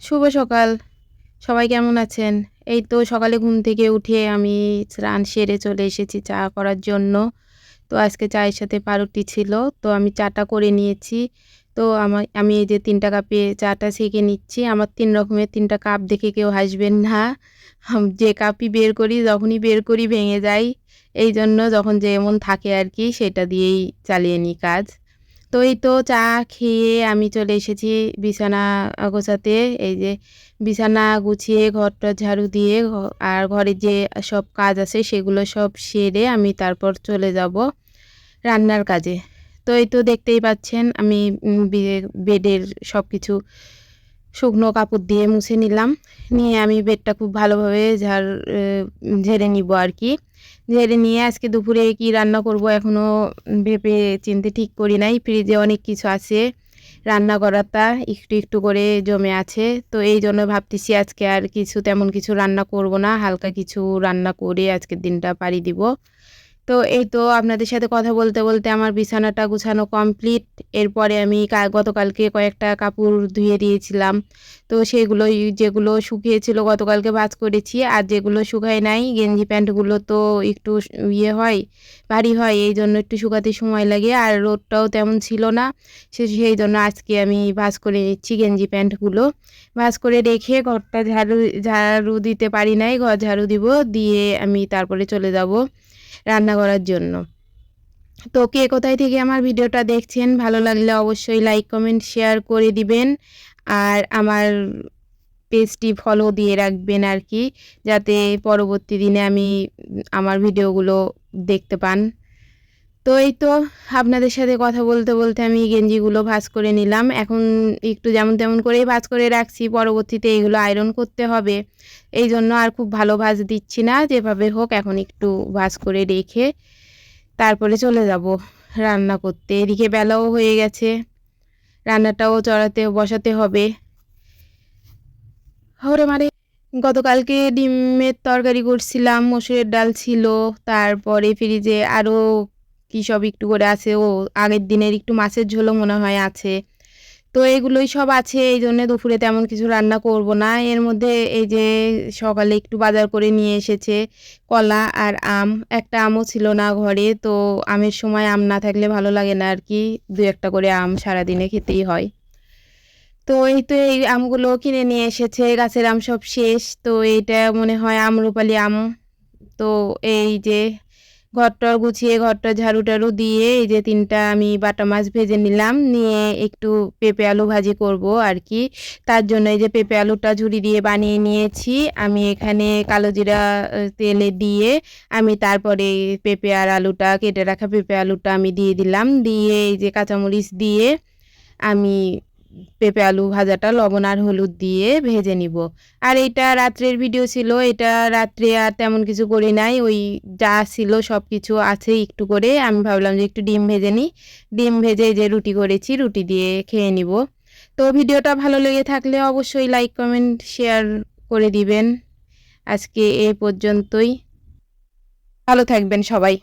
শুভ সকাল। সবাই কেমন আছেন? এই তো সকালে ঘুম থেকে উঠে আমি স্নান সেরে চলে এসেছি চা করার জন্য। তো আজকে চায়ের সাথে পাউরুটি ছিল। তো আমি চাটা করে নিয়েছি। তো আমি এই যে ৩ টা কাপে চাটা ছেঁকে নিচ্ছি। আমার ৩ রকমের ৩ টা কাপ দেখে কেউ হাসবেন না। যে কাপই বের করি, যখনই বের করি ভেঙে যায়। এইজন্য যখন যেমন থাকে আরকি সেটা দিয়েই চালিয়ে নিই কাজ। তো এই তো চা খেয়ে আমি চলে এসেছি বিছানা গোছাতে। এই যে বিছানা গুছিয়ে ঘরটা ঝাড়ু দিয়ে আর ঘরের যে সব কাজ আছে সেগুলো সব সেরে আমি তারপর চলে যাব রান্নার কাজে। তো এই তো দেখতেই পাচ্ছেন আমি বেডের সবকিছু শুকনো কাপড় দিয়ে মুছে নিলাম। নিয়ে আমি বেডটা খুব ভালোভাবে ঝেড়ে নিব আরকি। ঝেড়ে নিয়ে আজকে দুপুরে কি রান্না করব এখনো ভেবে চিন্তে ঠিক করি নাই। ফ্রিজে অনেক কিছু আছে। রান্না করাটা একটু, একটু করে জমে আছে। তো এইজন্য ভাবতেছি আজকে আর তেমন কিছু রান্না করব না। হালকা কিছু রান্না করে আজকের দিনটা পাড়ি দিব। তো এই তো আপনাদের সাথে কথা বলতে, বলতে আমার বিছানাটা গুছানো কমপ্লিট। এরপরে আমি গতকালকে কয়েকটা কাপড় ধুয়ে দিয়েছিলাম। তো যেগুলো শুকিয়েছিল গতকালকে ভাঁজ করেছি। আর যেগুলো শুকায় নাই গেঞ্জি প্যান্টগুলো তো একটু ইয়ে হয়, ভারী হয়। এইজন্য একটু শুকাতে সময় লাগে। আর রোদটাও তেমন ছিল না। সেইজন্য আজকে আমি ভাঁজ করে নিচ্ছি গেঞ্জি প্যান্টগুলো। ভাঁজ করে রেখে ঘরটা ঝাড়ু দিতে পারি নাই। ঘর ঝাড়ু দিব। দিয়ে আমি তারপরে চলে যাব রান্না করার জন্য। তো কে কোথায় থেকে আমার ভিডিওটা দেখছেন ভালো লাগলে অবশ্যই লাইক, কমেন্ট, শেয়ার করে দিবেন। আর আমার পেজটি ফলো দিয়ে রাখবেন আরকি। যাতে পরবর্তী দিনে আমি আমার ভিডিওগুলো দেখতে পান। তো এই তো আপনাদের সাথে কথা বলতে, বলতে আমি গেঞ্জিগুলো ভাঁজ করে নিলাম। এখন একটু যেমন তেমন করেই ভাঁজ করে রাখছি। পরবর্তীতে এগুলো আয়রন করতে হবে। এইজন্য আর খুব ভালো ভাঁজ দিচ্ছি না। যেভাবে হোক এখন একটু ভাঁজ করে রেখে তারপরে চলে যাব রান্না করতে। এদিকে বেলাও হয়ে গেছে। রান্নাটাও বসাতে হবে। ওরে মারে! গতকালকে ডিমের তরকারি করছিলাম, মসুরের ডাল ছিল। তারপরে ফ্রিজে আরও কি সব একটু করে আছে। আগের দিনের একটু মাছের ঝোলও মনে হয় আছে। তো এগুলোই সব আছে। এইজন্য দুপুরে তেমন কিছু রান্না করব না। এর মধ্যে এই যে সকালে একটু বাজার করে নিয়ে এসেছে কলা আর আম। একটা আমও ছিল না ঘরে। তো আমের সময় আম না থাকলে ভালো লাগে না আরকি। ২-১ টা করে আম সারাদিনে খেতেই হয়। তো এই তো এই আমগুলো কিনে নিয়ে এসেছে। গাছের আম সব শেষ। তো এইটা মনে হয় আম্রপালি আম। তো এই যে ঘর-টর গুছিয়ে ঘরটা ঝাড়ু-টাড়ু দিয়ে এই যে ৩ টা আমি বাটা মাছ ভেজে নিলাম। নিয়ে একটু পেঁপে আলু ভাজি করব আরকি। তার জন্য এই যে পেঁপে আলুটা ঝুরি দিয়ে বানিয়ে নিয়েছি। আমি এখানে কালো জিরা তেলে দিয়ে আমি তারপরে পেঁপে আর আলুটা কেটে রাখা পেঁপে আলুটা আমি দিয়ে দিলাম। দিয়ে এই যে কাঁচামরিচ দিয়ে আমি পেঁপে আলু ভাজাটা লবণ আর হলুদ দিয়ে ভেজে নিব। আর এইটা রাত্রের ভিডিও ছিল। এটা রাত্রে আর তেমন কিছু করি নাই। ওই যা ছিল সবকিছু আছে একটু করে। আমি ভাবলাম যে একটু ডিম ভেজে নিই। ডিম ভেজে এই যে রুটি করেছি, রুটি দিয়ে খেয়ে নিব। তো ভিডিওটা ভালো লেগে থাকলে অবশ্যই লাইক, কমেন্ট, শেয়ার করে দিবেন। আজকে এ পর্যন্তই। ভালো থাকবেন সবাই।